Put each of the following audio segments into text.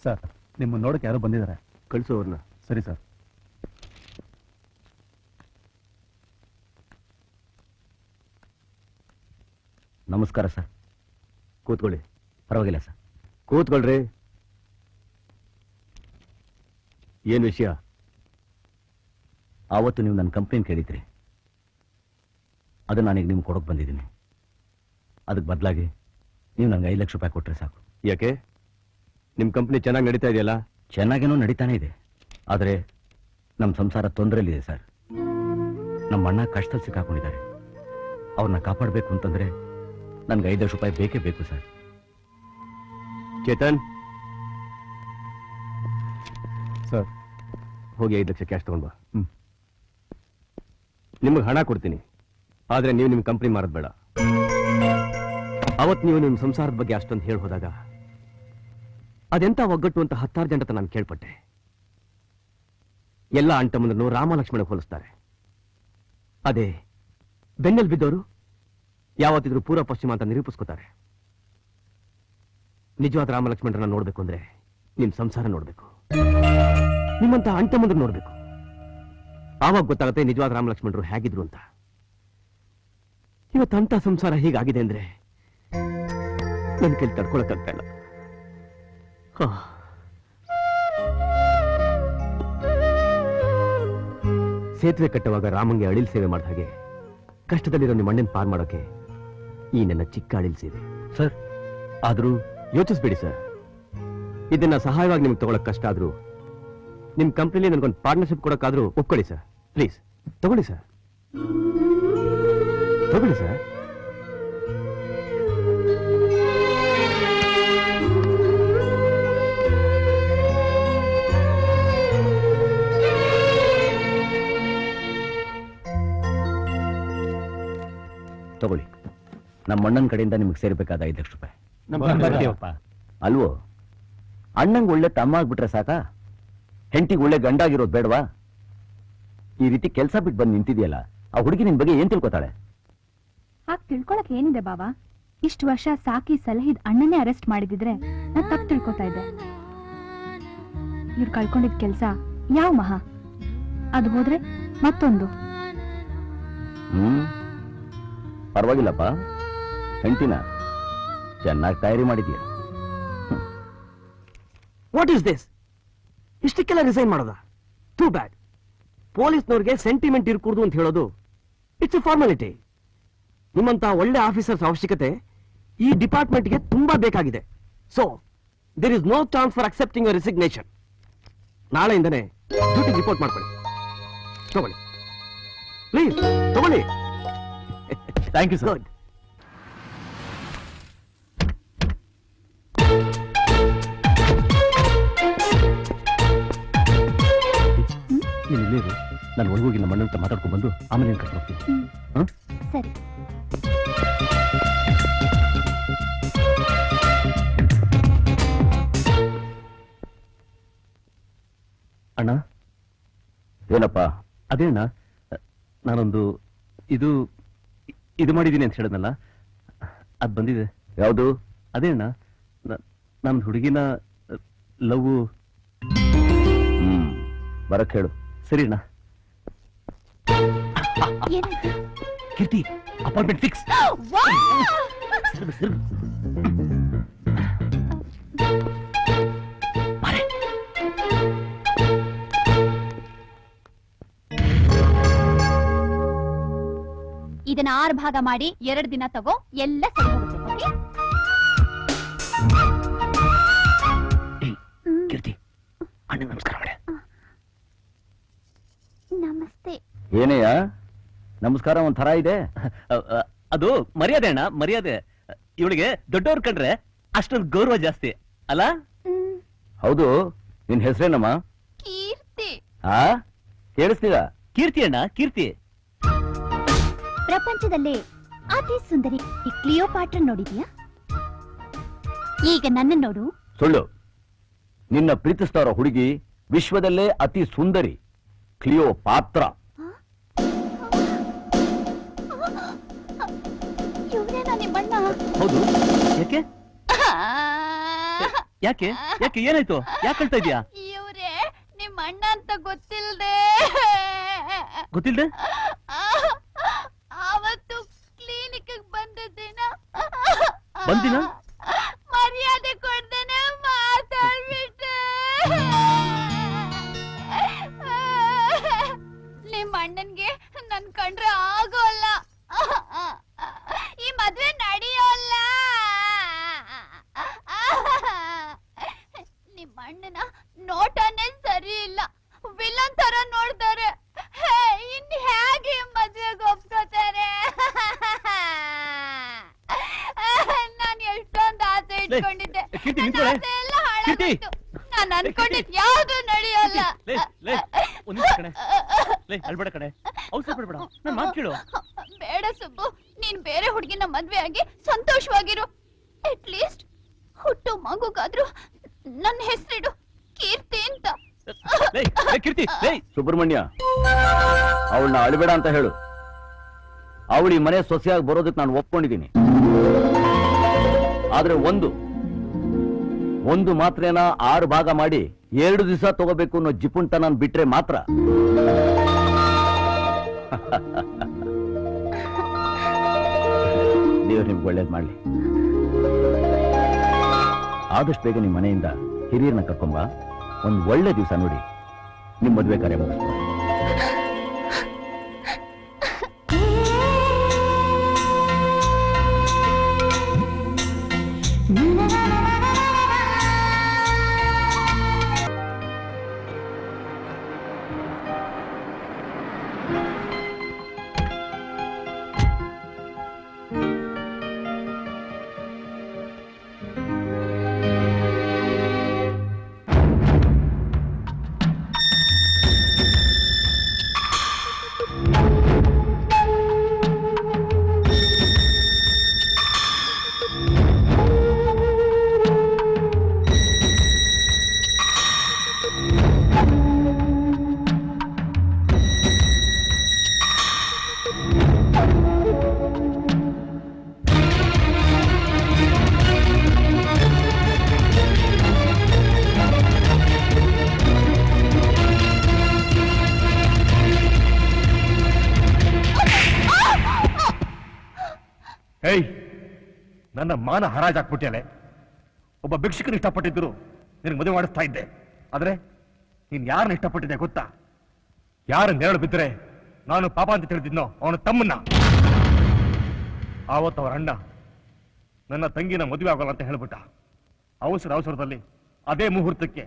Sir, ನಿಮ್ಮನ್ನು ನೋಡಕ್ಕೆ ಯಾರೋ ಬಂದಿದ್ದಾರೆ. ಕಳಿಸು ಅವ್ರನ್ನ. ಸರಿ ಸರ್. ನಮಸ್ಕಾರ ಸರ್. ಕೂತ್ಕೊಳ್ಳಿ. ಪರವಾಗಿಲ್ಲ ಸರ್, ಕೂತ್ಕೊಳ್ರಿ. ಏನು ವಿಷಯ? ಆವತ್ತು ನೀವು ನನ್ನ ಕಂಪ್ಲೇಂಟ್ ಕೇಳಿದ್ರಿ, ಅದು ನಾನೀಗ ನಿಮ್ಗೆ ಕೊಡೋಕೆ ಬಂದಿದ್ದೀನಿ. ಅದಕ್ಕೆ ಬದಲಾಗಿ ನೀವು ನಂಗೆ 5 ಲಕ್ಷ ರೂಪಾಯಿ ಕೊಟ್ಟರೆ ಸಾಕು. ಯಾಕೆ? ನಿಮ್ಮ ಕಂಪ್ನಿ ಚೆನ್ನಾಗಿ ನಡೀತಾ ಇದೆಯಲ್ಲ? ಚೆನ್ನಾಗೇನೋ ನಡೀತಾನೆ ಇದೆ, ಆದರೆ ನಮ್ಮ ಸಂಸಾರ ತೊಂದರೆಯಲ್ಲಿದೆ ಸರ್. ನಮ್ಮ ಅಣ್ಣ ಕಷ್ಟದಲ್ಲಿ ಸಿಕ್ಕಾಕೊಂಡಿದ್ದಾರೆ. ಅವ್ರನ್ನ ಕಾಪಾಡಬೇಕು ಅಂತಂದ್ರೆ ನನ್ಗೆ 5 ಲಕ್ಷ ರೂಪಾಯಿ ಬೇಕೇ ಬೇಕು ಸರ್. ಚೇತನ್, ಸರ್ ಹೋಗಿ 5 ಲಕ್ಷ ಕ್ಯಾಶ್ ತಗೊಂಡ್ಬಾ. ನಿಮಗೆ ಹಣ ಕೊಡ್ತೀನಿ, ಆದ್ರೆ ನೀವು ನಿಮ್ಮ ಕಂಪ್ನಿ ಮಾರೋದು ಬೇಡ. ಅವತ್ತು ನೀವು ನಿಮ್ಮ ಸಂಸಾರದ ಬಗ್ಗೆ ಅಷ್ಟೊಂದು ಹೇಳಿ ಹೋದಾಗ ಅದೆಂತ ಒಗ್ಗಟ್ಟು ಅಂತ 10 ಜನರ ನಾನು ಕೇಳ್ಪಟ್ಟೆ. ಎಲ್ಲ ಅಂಟಮ್ಮನನ್ನು ರಾಮಲಕ್ಷ್ಮಣ ಹೋಲಿಸ್ತಾರೆ. ಅದೇ ಬೆನ್ನೆಲ್ ಬಿದ್ದವರು ಯಾವತ್ತಿದ್ರು ಪೂರ್ವ ಪಶ್ಚಿಮ ಅಂತ ನಿರೂಪಿಸ್ಕೋತಾರೆ. ನಿಜವಾದ ರಾಮಲಕ್ಷ್ಮಣರನ್ನ ನೋಡ್ಬೇಕು ಅಂದ್ರೆ ನಿಮ್ ಸಂಸಾರ ನೋಡ್ಬೇಕು, ನಿಮ್ಮಂತ ಅಂಟಮ್ಮಂದ್ರ ನೋಡ್ಬೇಕು. ಆವಾಗ ಗೊತ್ತಾಗುತ್ತೆ ನಿಜವಾದ ರಾಮಲಕ್ಷ್ಮಣರು ಹೇಗಿದ್ರು ಅಂತ. ಇವತ್ತು ಅಂತ ಸಂಸಾರ ಹೀಗಾಗಿದೆ ಅಂದ್ರೆ ನನ್ನ ಕೈಲಿ ತಡ್ಕೊಳಕ್ಕಾಗ್ತಾ ಇಲ್ಲ. ಸೇತುವೆ ಕಟ್ಟುವಾಗ ರಾಮಂಗೆ ಅಳಿಲ್ ಸೇವೆ ಮಾಡಿದ ಹಾಗೆ ಕಷ್ಟದಲ್ಲಿರೋ ನಿಮ್ಮ ಅಣ್ಣನ ಪಾರ್ ಮಾಡೋಕೆ ಈ ನನ್ನ ಚಿಕ್ಕ ಅಳಿಲ್ ಸೇವೆ ಸರ್. ಆದ್ರೂ ಯೋಚಿಸ್ಬೇಡಿ ಸರ್, ಇದನ್ನ ಸಹಾಯವಾಗಿ ನಿಮ್ಗೆ ತಗೊಳಕ್ ಕಷ್ಟ ಆದ್ರೂ ನಿಮ್ ಕಂಪ್ನಿಲಿ ನನ್ಗೊಂದು ಪಾರ್ಟ್ನರ್ಶಿಪ್ ಕೊಡಕ್ಕಾದ್ರೂ ಒಪ್ಕೊಳ್ಳಿ ಸರ್. ಪ್ಲೀಸ್ ತಗೊಳ್ಳಿ ಸರ್, ತಗೊಳ್ಳಿ ಸರ್. ತಗೊಳ್ಳಿ, ನಮ್ಮ ಅಣ್ಣನ ಕಡೆಯಿಂದ ನಿಮ್ಗೆ ಸೇರ್ಬೇಕಾದ 5 ಲಕ್ಷ ರೂಪಾಯಿ. ಅಲ್ವೋ? ಅಣ್ಣಂಗೆ ಒಳ್ಳೆ ತಮ್ಮ ಆಗ್ಬಿಟ್ರೆ ಸಾಕಾ? ಹೆಂಡತಿಗೆ ಒಳ್ಳೆ ಗಂಡಾಗಿರೋದು ಬೇಡವಾ? ಈ ರೀತಿ ಕೆಲಸ ಬಿಟ್ಟು ಬಂದು ನಿಂತಿದೆಯಲ್ಲ, ಆ ಹುಡುಗಿ ನಿನ್ ಬಗ್ಗೆ ಏನ್ ತಿಳ್ಕೊತಾಳೆ? ಹಾಗೆ ತಿಳ್ಕೊಳಕ್ ಏನಿದೆ ಬಾಬಾ? ಇಷ್ಟು ವರ್ಷ ಸಾಕಿ ಸಲಹಿದ್ ಅಣ್ಣನೇ ಅರೆಸ್ಟ್ ಮಾಡಿದಿದ್ರೆ ನಾನ್ ತಪ್ಪು ತಿಳ್ಕೊತಾ ಇದ್ದೆ. ಇವ್ರು ಕಳ್ಕೊಂಡಿದ್ ಕೆಲ್ಸ ಯಾವ ಮಹಾ, ಅದು ಹೋದ್ರೆ ಮತ್ತೊಂದು. ಪರವಾಗಿಲ್ಲಪ್ಪ, ಹೆಂಡತಿನ ಚೆನ್ನಾಗಿ ತಯಾರಿ ಮಾಡಿದ್ಯಾ. What is this? ಇಷ್ಟಕ್ಕೆಲ್ಲ ರಿಸೈನ್ ಮಾಡೋದ? Too bad. ಪೊಲೀಸ್ನವ್ರಿಗೆ ಸೆಂಟಿಮೆಂಟ್ ಇರ್ಕೂಡ್ದು ಅಂತ ಹೇಳೋದು ಇಟ್ಸ್ ಎ ಫಾರ್ಮಾಲಿಟಿ. ನಿಮ್ಮಂತ ಒಳ್ಳೆ ಆಫೀಸರ್ಸ್ ಅವಶ್ಯಕತೆ ಈ ಡಿಪಾರ್ಟ್ಮೆಂಟ್ಗೆ ತುಂಬಾ ಬೇಕಾಗಿದೆ. So there is no chance for accepting your resignation. ನಾಳೆಯಿಂದನೇ ಡ್ಯೂಟಿ ರಿಪೋರ್ಟ್ ಮಾಡ್ಕೊಳ್ಳಿ. ತಗೊಳ್ಳಿ ಪ್ಲೀಸ್, ತಗೊಳ್ಳಿ. Thank you sir. ಗುಡ್. ನೀನು ಇಲ್ಲೇರು, ನಾನು ಒಳಗೋಗಿ ನಮ್ಮ ಅಣ್ಣ ಅಂತ ಮಾತಾಡ್ಕೊಂಡು ಬಂದು ಆಮೇಲೆ ಕರ್ಕೊಂಡು ಹೋಗ್ತೀನಿ. ಸರಿ. ಅಣ್ಣ. ಏನಪ್ಪ? ಅದೇ ಅಣ್ಣ, ನಾನೊಂದು ಇದು ಮಾಡಿದ್ದೀನಿ ಅಂತ ಹೇಳಿದ್ನಲ್ಲ, ಅದು ಬಂದಿದೆ. ಯಾವುದು? ಅದೇ ಅಣ್ಣ, ನನ್ನ ಹುಡುಗಿನ ಲವ್. ಬರಕ್ ಹೇಳು. ಸರಿ ಅಣ್ಣ. ಕೀರ್ತಿ, ಅಪಾಯಿಂಟ್ಮೆಂಟ್ ಫಿಕ್ಸ್. ಇದನ್ನ 6 ಭಾಗ ಮಾಡಿ 2 ದಿನ ತಗೋ, ಎಲ್ಲ ಸರಿ ಹೋಗುತ್ತೆ. ಕೀರ್ತಿ, ಅಣ್ಣ ನಮಸ್ಕಾರ ಮಾಡೆ. ನಮಸ್ತೆ. ಏನಯ್ಯ ನಮಸ್ಕಾರ ಒಂಥರ ಇದೆ? ಅದು ಮರ್ಯಾದೆ ಅಣ್ಣ, ಮರ್ಯಾದೆ. ಇವಳಿಗೆ ದೊಡ್ಡವ್ರು ಕಂಡ್ರೆ ಅಷ್ಟೊಂದು ಗೌರವ ಜಾಸ್ತಿ ಅಲ್ಲ? ಹೌದು. ನಿನ್ ಹೆಸರೇನಮ್ಮ? ಕೀರ್ತಿ. ಕೇಳಿಸ್ತೀರ? ಕೀರ್ತಿ ಅಣ್ಣ, ಕೀರ್ತಿ. ಪ್ರಪಂಚದಲ್ಲೇ ಅತಿ ಸುಂದರಿ ಈ ಕ್ಲಿಯೋಪಾಟ್ರ ನೋಡಿದ್ಯಾ? ಈಗ ನನ್ನ ನೋಡು. ಸುಳ್ಳು. ನಿನ್ನ ಪ್ರೀತಿಸ್ತಾರ ಹುಡುಗಿ ವಿಶ್ವದಲ್ಲೇ ಅತಿ ಸುಂದರಿ ಕ್ಲಿಯೋ ಪಾತ್ರ. ಇವನೇನಾ ನಿಮ್ಮಣ್ಣ? ಹೌದು. ಯಾಕೆ? ಯಾಕೆ ಯಾಕೆ ಏನಾಯ್ತು? ಯಾಕೆ ಹೇಳ್ತಾ ಇದೀಯಾ? ಇವ್ರೆ ನಿಮ್ ಅಣ್ಣ ಅಂತ ಗೊತ್ತಿಲ್ದೆ ಗೊತ್ತಿಲ್ದೆ? ಅವತ್ತು ಕ್ಲಿನಿಕ್ ಬಂದಿದ್ದೀನ ಬಂದಿನ? ಮರ್ಯಾದೆ ಕೊಡ್ದೇನೆ ಮಾತಾಡ್ಬಿಟ್ಟೆ. ನಿಮ್ ಅಣ್ಣನ್ಗೆ ನನ್ ಕಂಡ್ರೆ ಆಗೋಲ್ಲ, ಈ ಮದ್ವೆ ನಡೆಯೋಲ್ಲ. ನಿಮ್ ಅಣ್ಣನ ನೋಟನೇ ಸರಿ ಇಲ್ಲ, ವಿಲನ್ ತರ ನೋಡ್ತಾರೆ. ಇನ್ ಹೇಗೆ ಮದ್ವೆಗೆ ಒಪ್ಕೋತಾರೆ? ನಾನು ಎಷ್ಟೊಂದು ಆಸೆ ಇಟ್ಕೊಂಡಿದ್ದೆ, ಕೀರ್ತಿ, ನನ್ನ ನಿಂತ್ಕೊಳ್ಳೆ. ಆಸೆ ಎಲ್ಲ ಹಾಳಾಗೋಯ್ತು. ನಾನು ಅನ್ಕೊಂಡಿದ್ ಯಾವ್ದು ನಡೆಯೋಲ್ಲ. ಒಂದ್ ನಿಮಿಷ ಕಣೆ. ಅಳ್ಬೇಡ ಕಣೆ, ಔಷಧ ಬಿಡ್ಬೇಡ, ನನ್ ಮಾತು ಕೇಳು. ಬೇಡ ಸುಬ್ಬು, ನೀನ್ ಬೇರೆ ಹುಡುಗಿನ ಮದ್ವೆ ಆಗಿ ಸಂತೋಷವಾಗಿರು. ಅಟ್ ಲೀಸ್ಟ್ ಹುಟ್ಟು ಮಗುಗಾದ್ರೂ ನನ್ನ ಹೆಸರಿಡು ಕೀರ್ತಿ ಅಂತ. ಕೀರ್ತಿ, ಸುಬ್ರಹ್ಮಣ್ಯ, ಅವಳನ್ನ ಅಳಬೇಡ ಅಂತ ಹೇಳು. ಅವಳು ಈ ಮನೆ ಸೊಸೆಯಾಗಿ ಬರೋದಕ್ಕೆ ನಾನು ಒಪ್ಕೊಂಡಿದ್ದೀನಿ. ಆದ್ರೆ ಒಂದು ಮಾತ್ರೆನ 6 ಭಾಗ ಮಾಡಿ 2 ದಿವಸ ತಗೋಬೇಕು ಅನ್ನೋ ಜಿಪುಂಟ ನಾನು ಬಿಟ್ರೆ ಮಾತ್ರ. ದೇವ್ರು ನಿಮ್ಗೆ ಒಳ್ಳೇದ್ ಮಾಡ್ಲಿ. ಆದಷ್ಟು ಬೇಗ ನಿಮ್ಮ ಮನೆಯಿಂದ ಹಿರಿಯರನ್ನ ಕರ್ಕೊಂಬ. ಒಂದು ಒಳ್ಳೆ ದಿವಸ ನೋಡಿ ನಿಮ್ಮ ಮದುವೆ ಕಾರ್ಯ ಮುಗಿಸ್ಬೋದು. ಏಯ್, ನನ್ನ ಮಾನ ಹರಾಜಾಕ್ಬಿಟ್ಟಿಯಲೆ. ಒಬ್ಬ ಭಿಕ್ಷುಕನ ಇಷ್ಟಪಟ್ಟಿದ್ರು ನಿನಗೆ ಮದುವೆ ಮಾಡಿಸ್ತಾ ಇದ್ದೆ. ಆದ್ರೆ ನೀನ್ ಯಾರನ್ನ ಇಷ್ಟಪಟ್ಟಿದ್ದೆ ಗೊತ್ತಾ? ಯಾರ ನೆರಳು ಬಿದ್ದರೆ ನಾನು ಪಾಪ ಅಂತ ತಿಳಿದಿದ್ನೋ ಅವನ ತಮ್ಮನ್ನ. ಆವತ್ತು ಅವರ ಅಣ್ಣ ನನ್ನ ತಂಗಿನ ಮದುವೆ ಆಗೋಲ್ಲ ಅಂತ ಹೇಳ್ಬಿಟ್ಟ. ಅವಸರದಲ್ಲಿ ಅದೇ ಮುಹೂರ್ತಕ್ಕೆ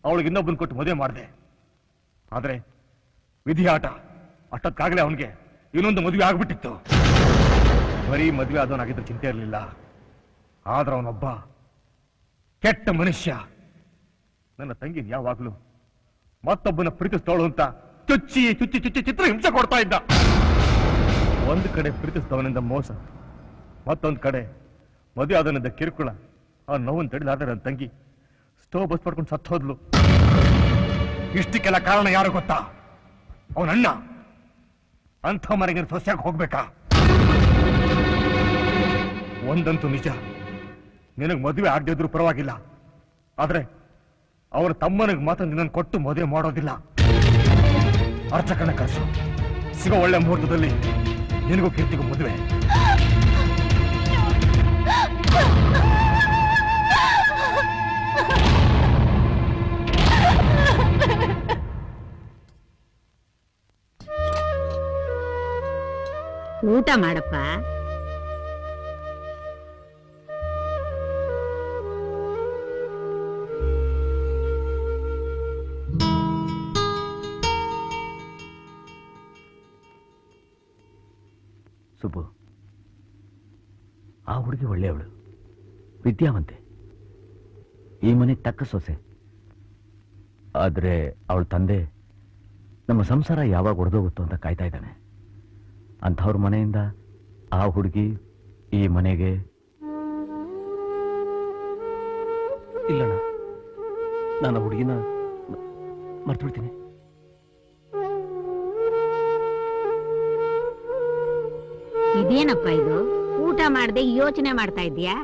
ಅವಳಿಗೆ ಇನ್ನೊಬ್ಬನ ಕೊಟ್ಟು ಮದುವೆ ಮಾಡಿದೆ. ಆದ್ರೆ ವಿಧಿ ಆಟ, ಅಷ್ಟಕ್ಕಾಗಲೇ ಅವನಿಗೆ ಇನ್ನೊಂದು ಮದುವೆ ಆಗ್ಬಿಟ್ಟಿತ್ತು. ಬರೀ ಮದುವೆ ಆದವನಾಗಿದ್ರೆ ಚಿಂತೆ ಇರಲಿಲ್ಲ. ಆದ್ರೆ ಅವನೊಬ್ಬ ಕೆಟ್ಟ ಮನುಷ್ಯ. ನನ್ನ ತಂಗಿನ ಯಾವಾಗ್ಲೂ ಮತ್ತೊಬ್ಬನ ಪ್ರೀತಿಸ್ತವಳು ಅಂತ ಚುಚ್ಚಿ ಚುಚ್ಚಿ ಚುಚ್ಚಿ ಚಿತ್ರ ಹಿಂಸೆ ಕೊಡ್ತಾ ಇದ್ದ. ಒಂದು ಕಡೆ ಪ್ರೀತಿಸ್ತವನಿಂದ ಮೋಸ, ಮತ್ತೊಂದು ಕಡೆ ಮದುವೆ ಆದವನಿಂದ ಕಿರುಕುಳ. ಆ ನೋವನ್ನು ತಡಿಲಾರ್ದೆ ನನ್ನ ತಂಗಿ ಸ್ಟೋವ್ ಬಸ್ ಪಡ್ಕೊಂಡು ಸತ್ತು ಹೋದ್ಲು. ಇಷ್ಟಕ್ಕೆಲ್ಲ ಕಾರಣ ಯಾರು ಗೊತ್ತಾ? ಅವನಣ್ಣ. ಅಂಥ ಮನೆಗೆ ಸೊಸೆಯಾಗಿ ಹೋಗ್ಬೇಕಾ? ಒಂದಂತೂ ನಿಜ, ನಿನಗೆ ಮದುವೆ ಆಗದಿದ್ರು ಪರವಾಗಿಲ್ಲ. ಆದ್ರೆ ಅವರ ತಮ್ಮನಿಗೆ ಮಾತ್ರ ನಿನ್ನನ್ನು ಕೊಟ್ಟು ಮದುವೆ ಮಾಡೋದಿಲ್ಲ. ಅರ್ಚಕನ ಕರೆಸು, ಸಿಗೋ ಒಳ್ಳೆ ಮುಹೂರ್ತದಲ್ಲಿ ನಿನಗೂ ಕೀರ್ತಿಗೂ ಮದುವೆ. ಊಟ ಮಾಡಪ್ಪ. ಸುಬ್ಬು, ಆ ಹುಡುಗಿ ಒಳ್ಳೆಯವಳು, ವಿದ್ಯಾವಂತೆ, ಈ ಮನೆಗೆ ತಕ್ಕ ಸೊಸೆ. ಆದ್ರೆ ಅವಳ ತಂದೆ ನಮ್ಮ ಸಂಸಾರ ಯಾವಾಗ ಒಡೆದೋಗುತ್ತೋ ಅಂತ ಕಾಯ್ತಾ ಇದ್ದಾನೆ. ಅಂಥವ್ರ ಮನೆಯಿಂದ ಆ ಹುಡುಗಿ ಈ ಮನೆಗೆ. ಇಲ್ಲಣ್ಣ, ನಾನು ಹುಡುಗಿನ ಮರ್ತು ಬಿಡ್ತೀನಿ. ಇದೇನಪ್ಪ ಇದು? ಊಟ ಮಾಡದೆ ಯೋಚನೆ ಮಾಡ್ತಾ ಇದ್ಯಾ?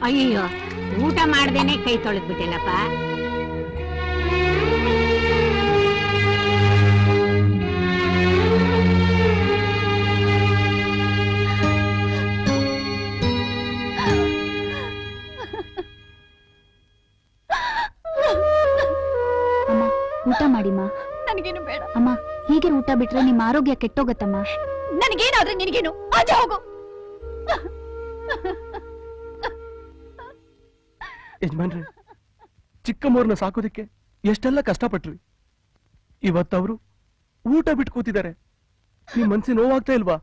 ಅಯ್ಯೋ ಊಟ ಮಾಡ್ದೇನೆ ಕೈ ತೊಳೆದ್ಬಿಟ್ಟಿಲ್ಲಪ್ಪ. ಅಮ್ಮ ಊಟ ಮಾಡಿಮ್ಮ. ನನಗೇನು ಬೇಡ. ಅಮ್ಮ ಹೀಗೆ ಊಟ ಬಿಟ್ರೆ ನಿಮ್ಮ ಆರೋಗ್ಯ ಕೆಟ್ಟೋಗತ್ತಮ್ಮ. ನನಗೇನಾದ್ರೆ ನಿನಗೇನು? ಆಚೆ ಹೋಗು. ಯಜಮಾನ್ರೆ, ಚಿಕ್ಕಮ್ಮವ್ರನ್ನ ಸಾಕೋದಕ್ಕೆ ಎಷ್ಟೆಲ್ಲ ಕಷ್ಟಪಟ್ರಿ. ಇವತ್ತವರು ಊಟ ಬಿಟ್ಟು ಕೂತಿದ್ದಾರೆ. ನಿಮ್ ಮನ್ಸಿಗೆ ನೋವಾಗ್ತಾ ಇಲ್ವಾ?